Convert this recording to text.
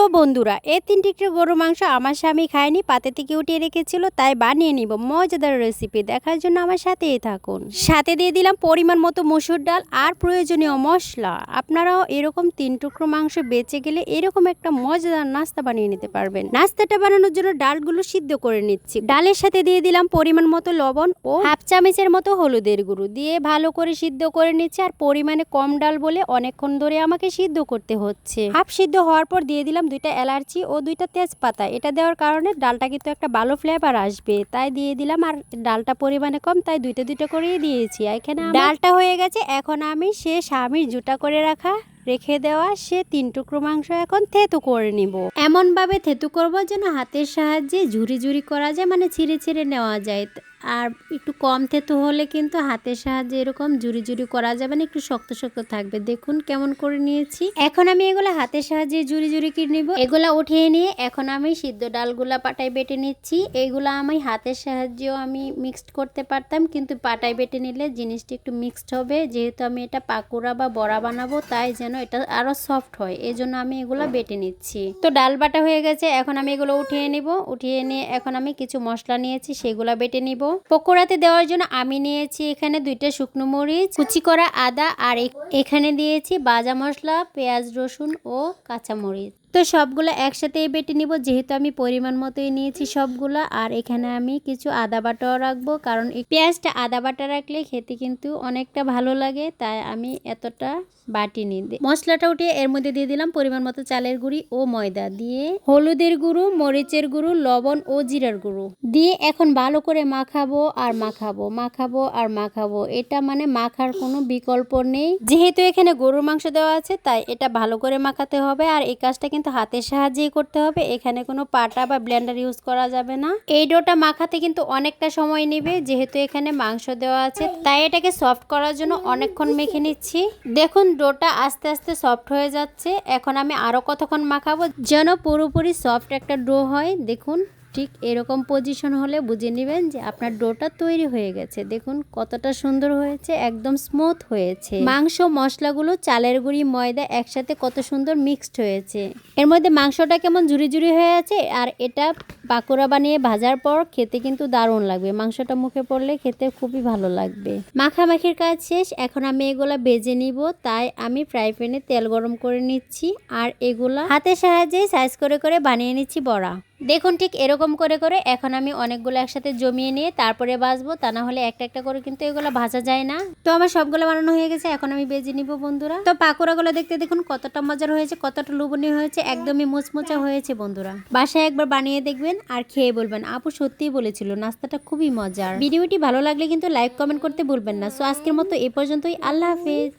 তো বন্ধুরা, এই 3টি গরুর মাংস আমার স্বামী খায়নি, পাতে থেকে উঠিয়ে রেখেছিল, তাই বানিয়ে নিব মজাদার রেসিপি। দেখার জন্য আমার সাথেই থাকুন। সাথে দিয়ে দিলাম পরিমাণ মতো মসুর ডাল আর প্রয়োজনীয় মশলা। আপনারাও এরকম 3 টুকরো মাংস বেঁচে গেলে এরকম একটা মজাদার নাস্তা বানিয়ে নিতে পারবেন। নাস্তাটা বানানোর জন্য ডালগুলো সিদ্ধ করে নিচ্ছি। ডালের সাথে দিয়ে দিলাম পরিমাণ মতো লবণ ও হাফ চামচের মতো হলুদের গুঁড়ো দিয়ে ভালো করে সিদ্ধ করে নিচ্ছি। আর পরিমাণে কম ডাল বলে অনেকক্ষণ ধরে আমাকে সিদ্ধ করতে হচ্ছে। হাফ সিদ্ধ হওয়ার পর দিয়ে দিলাম 2টা এলাচি ও 2টা তেজপাতা। এটা দেওয়ার কারণে ডালটা কিন্তু একটা ভালো ফ্লেভার আসবে, তাই দিয়ে দিলাম। আর ডালটা পরিমাণে কম, তাই 2টা করেই দিয়েছি। এখানে ডালটা হয়ে গেছে। এখন আমি সে স্বামীর জুটা করে রেখে দেওয়া সে 3 টুকরো মাংস এখন থেতু করে নিব। এমন ভাবে থেতু করবার জন্য হাতের সাহায্যে ঝুরি ঝুরি করা যায়, মানে ছিঁড়ে ছিঁড়ে নেওয়া যায়। আর একটু কম থেতু হলে কিন্তু হাতের সাহায্যে এরকম ঝুরি ঝুরি করা যাবে না, একটু শক্ত শক্ত থাকবে। দেখুন কেমন করে নিয়েছি। এখন আমি এগুলো হাতের সাহায্যে ঝুরি ঝুরি করে নিব। এগুলা উঠিয়ে নিয়ে এখন আমি সিদ্ধ ডালগুলা পাটায় বেটে নিচ্ছি। এইগুলা আমি হাতের সাহায্যেও আমি মিক্সড করতে পারতাম, কিন্তু পাটায় বেটে নিলে জিনিসটা একটু মিক্সড হবে। যেহেতু আমি এটা পাকোড়া বা বড়া বানাবো, তাই যেন এটা আরো সফট হয়, এই জন্য আমি এগুলা বেটে নিচ্ছি। তো ডাল বাটা হয়ে গেছে। এখন আমি এগুলো উঠিয়ে নিব। উঠিয়ে নিয়ে এখন আমি কিছু মশলা নিয়েছি, সেগুলা বেটে নিব। পকোড়াতে দেওয়ার জন্য আমি নিয়েছি এখানে 2টা শুকনো মরিচ, কুচি করা আদা, আর এখানে দিয়েছি ভাজা মশলা, পেঁয়াজ, রসুন ও কাঁচা মরিচ। তো সবগুলো একসাথে বেটে নিব, যেহেতু আমি পরিমাণ মতোই নিয়েছি সবগুলা। আর এখানে আমি কিছু আদা বাটাও রাখবো, কারণ এই পেঁয়াজটা আদা বাটা রাখলে খেতে কিন্তু অনেকটা ভালো লাগে, তাই আমি এতটা বাটিনি। মশলাটা উঠিয়ে এর মধ্যে দিয়ে দিলাম পরিমাণ মতো চালের গুঁড়ি ও ময়দা, দিয়ে হলুদের গুঁড়ো, মরিচের গুঁড়ো, লবণ ও জিরার গুঁড়ো দিয়ে এখন ভালো করে মাখাবো আর মাখাবো। এটা মানে মাখার কোনো বিকল্প নেই। যেহেতু এখানে গরুর মাংস দেওয়া আছে, তাই এটা ভালো করে মাখাতে হবে। আর এই কাজটা কিন্তু হাতের সাহায্যেই করতে হবে, এখানে কোনো পাটা বা ব্লেন্ডার ইউজ করা যাবে না। এই ডোটা মাখাতে কিন্তু অনেকটা সময় নেবে, যেহেতু এখানে মাংস দেওয়া আছে, তাই এটাকে সফট করার জন্য অনেকক্ষণ মেখে নিচ্ছি। দেখুন ডোটা আস্তে আস্তে সফট হয়ে যাচ্ছে। এখন আমি আরো কতক্ষণ মাখাবো যেন পুরোপুরি সফট একটা ডো হয়। দেখুন ঠিক এরকম পজিশন হলে বুঝে নেবেন যে আপনার ডোটা তৈরি হয়ে গেছে। দেখুন কতটা সুন্দর হয়েছে, একদম স্মুথ হয়েছে। মাংস, মশলাগুলো, চালের গুঁড়ি, ময়দা একসাথে কত সুন্দর মিক্সড হয়েছে। এর মধ্যে মাংসটা কেমন ঝুরি ঝুরি হয়ে আছে। আর এটা পাকোড়া বানিয়ে ভাজার পর খেতে কিন্তু দারুণ লাগবে। মাংসটা মুখে পড়লে খেতে খুবই ভালো লাগবে। মাখামাখির কাজ শেষ। এখন আমি এগুলা ভেজে নিব, তাই আমি ফ্রাই প্যানে তেল গরম করে নিচ্ছি। আর এগুলা হাতের সাহায্যে সাইজ করে করে বানিয়ে নিচ্ছি বড়া। দেখুন ঠিক এরকম করে করে এখন আমি অনেকগুলো একসাথে জমিয়ে নিয়ে তারপরে ভাজবো, তা না হলে একটা একটা করে কিন্তু এগুলো ভাজা যায় না। তো আমার সবগুলো বানানো হয়ে গেছে, এখন আমি ভেজে নিব বন্ধুরা। তো পাকোড়াগুলো দেখতে দেখুন কতটা মজার হয়েছে, কতটা লোভনীয় হয়েছে, একদমই মুচমুচা হয়েছে বন্ধুরা। বাসায় একবার বানিয়ে দেখবেন আর খেয়ে বলবেন আপু সত্যিই বলেছিল নাস্তাটা খুবই মজার। ভিডিওটি ভালো লাগলে কিন্তু লাইক কমেন্ট করতে ভুলবেন না। সো আজকের মতো এ পর্যন্তই। আল্লাহ হাফেজ।